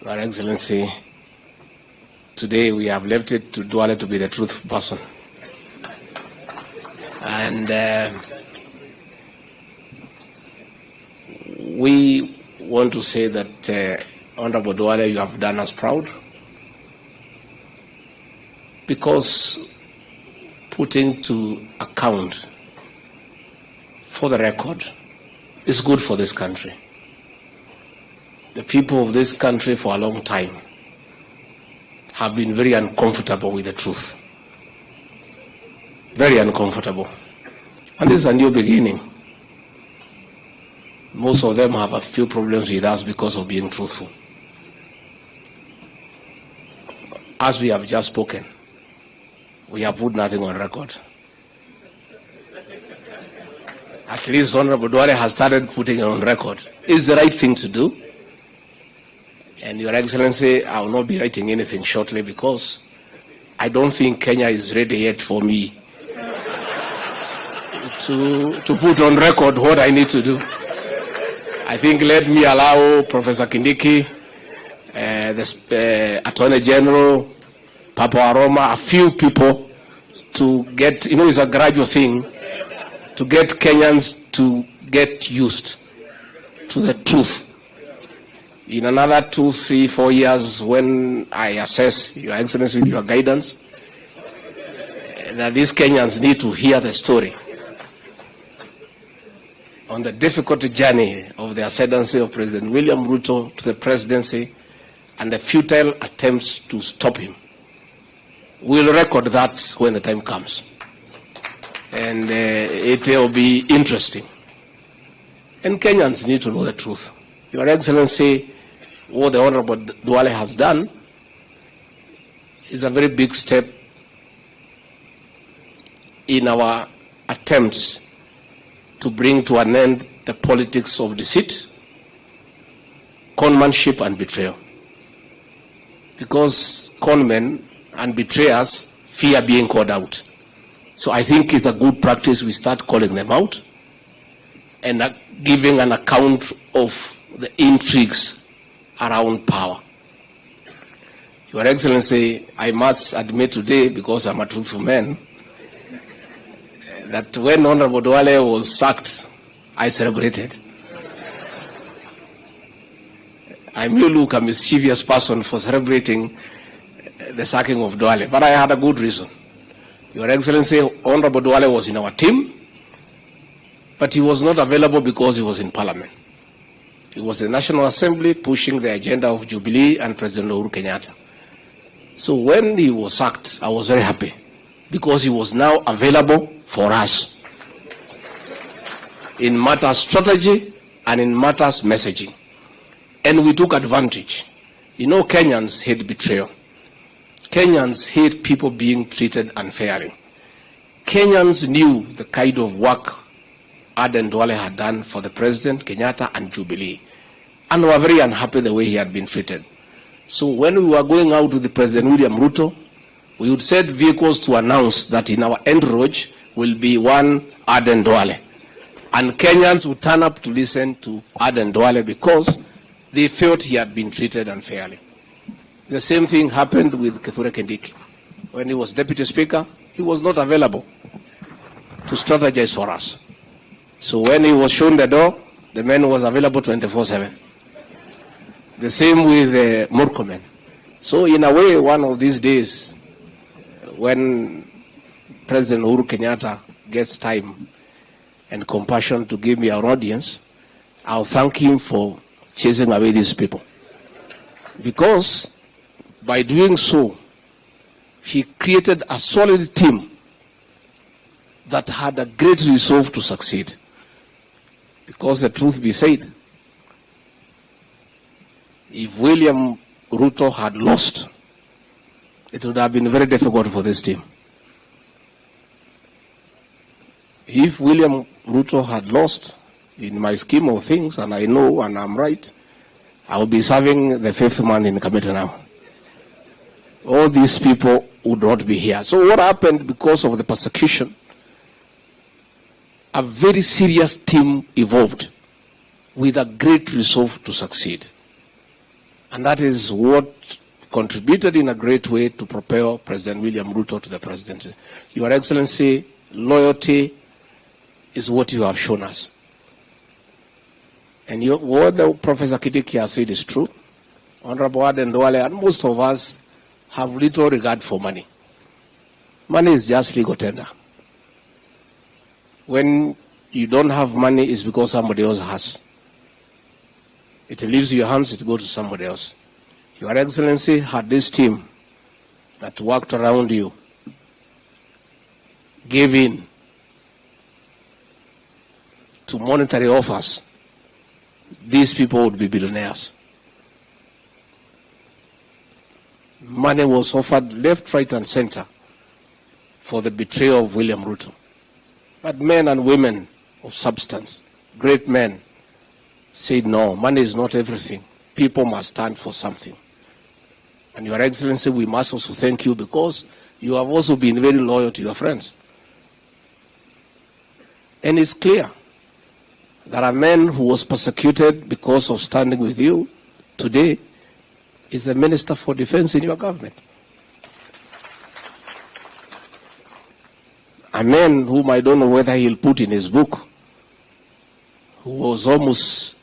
Your Excellency, today we have left it to Duale to be the truth person. And we want to say that Honorable Duale, you have done us proud, because putting to account for the record is good for this country. The people of this country for a long time have been very uncomfortable with the truth. Very uncomfortable. And this is a new beginning. Most of them have a few problems with us because of being truthful. As we have just spoken, we have put nothing on record. At least Honorable Duale has started putting it on record. It's the right thing to do. And Your Excellency, I will not be writing anything shortly because I don't think Kenya is ready yet for me to put on record what I need to do. I think let me allow Professor Kindiki, the Attorney General, Papa Aroma, a few people to get, it's a gradual thing, to get Kenyans to get used to the truth. In another 2, 3, 4 years, when I assess Your Excellency with your guidance, that these Kenyans need to hear the story on the difficult journey of the ascendancy of President William Ruto to the presidency and the futile attempts to stop him. We'll record that when the time comes. And it will be interesting. And Kenyans need to know the truth. Your Excellency, what the Honorable Duale has done is a very big step in our attempts to bring to an end the politics of deceit, conmanship, and betrayal. Because conmen and betrayers fear being called out. So I think it's a good practice we start calling them out and giving an account of the intrigues around power. Your Excellency, I must admit today, because I'm a truthful man, that when Honorable Duale was sacked, I celebrated. I may look a mischievous person for celebrating the sacking of Duale, but I had a good reason. Your Excellency, Honorable Duale was in our team, but he was not available because he was in Parliament. He was in the National Assembly pushing the agenda of Jubilee and President Uhuru Kenyatta. So when he was sacked, I was very happy because he was now available for us in matters strategy and in matters messaging. And we took advantage. Kenyans hate betrayal. Kenyans hate people being treated unfairly. Kenyans knew the kind of work Aden Duale had done for the President, Kenyatta, and Jubilee, and were very unhappy the way he had been treated. So when we were going out with the President William Ruto, we would send vehicles to announce that in our entourage will be one Aden Duale. And Kenyans would turn up to listen to Aden Duale because they felt he had been treated unfairly. The same thing happened with Kithure Kindiki. When he was Deputy Speaker, he was not available to strategize for us. So when he was shown the door, the man was available 24/7. The same with Murkomen. So in a way, one of these days, when President Uhuru Kenyatta gets time and compassion to give me an audience, I'll thank him for chasing away these people. Because by doing so, he created a solid team that had a great resolve to succeed. Because the truth be said, if William Ruto had lost, it would have been very difficult for this team. If William Ruto had lost, in my scheme of things, and I know and I'm right, I will be serving the 5th month in committee now. All these people would not be here. So what happened because of the persecution? A very serious team evolved with a great resolve to succeed. And that is what contributed in a great way to propel President William Ruto to the presidency. Your Excellency, loyalty is what you have shown us. And what the Professor Kidiki has said is true. Honorable Aden Duale and most of us have little regard for money. Money is just legal tender. When you don't have money, it's because somebody else has. It leaves your hands, it goes to somebody else. Your Excellency had this team that worked around you, gave in to monetary offers. These people would be billionaires. Money was offered left, right, and center for the betrayal of William Ruto. But men and women of substance, great men, said no, money is not everything. People must stand for something. And Your Excellency, we must also thank you because you have also been very loyal to your friends. And it's clear that a man who was persecuted because of standing with you today is the Minister for Defense in your government. A man whom I don't know whether he'll put in his book, who was almost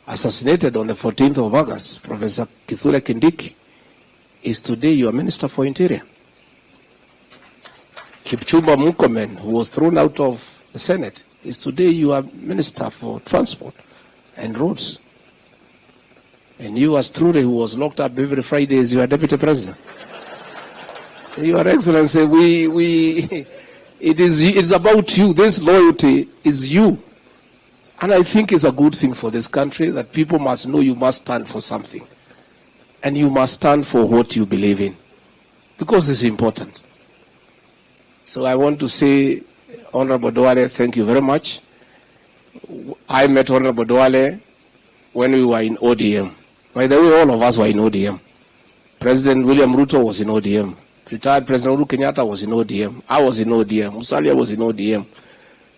assassinated on the 14th of August, Professor Kithure Kindiki, is today your Minister for Interior. Kipchumba Murkomen, who was thrown out of the Senate, is today your Minister for Transport and Roads. And you, as Trude, who was locked up every Friday, is your Deputy President. Your Excellency, it's about you. This loyalty is you. And I think it's a good thing for this country that people must know you must stand for something. And you must stand for what you believe in. Because it's important. So I want to say, Honorable Duale, thank you very much. I met Honorable Duale when we were in ODM. By the way, all of us were in ODM. President William Ruto was in ODM. Retired President Uhuru Kenyatta was in ODM. I was in ODM. Musalia was in ODM.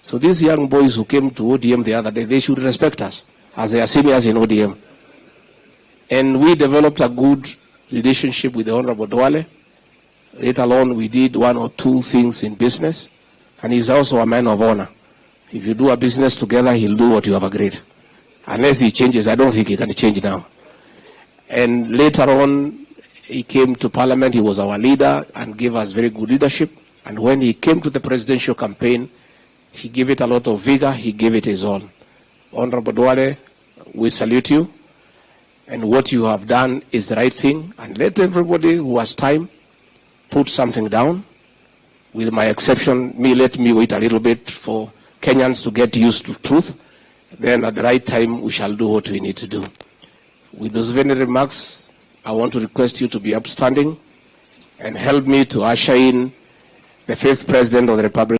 So these young boys who came to ODM the other day, they should respect us as they are seniors in ODM. And we developed a good relationship with the Honorable Duale. Later on, we did one or two things in business. And he's also a man of honor. If you do a business together, he'll do what you have agreed. Unless he changes, I don't think he can change now. And later on, he came to Parliament. He was our leader and gave us very good leadership. And when he came to the presidential campaign, he gave it a lot of vigor. He gave it his all. Honorable Duale, we salute you. And what you have done is the right thing. And let everybody who has time put something down. With my exception, let me wait a little bit for Kenyans to get used to truth. Then at the right time, we shall do what we need to do. With those very remarks, I want to request you to be upstanding and help me to usher in the 5th President of the Republic.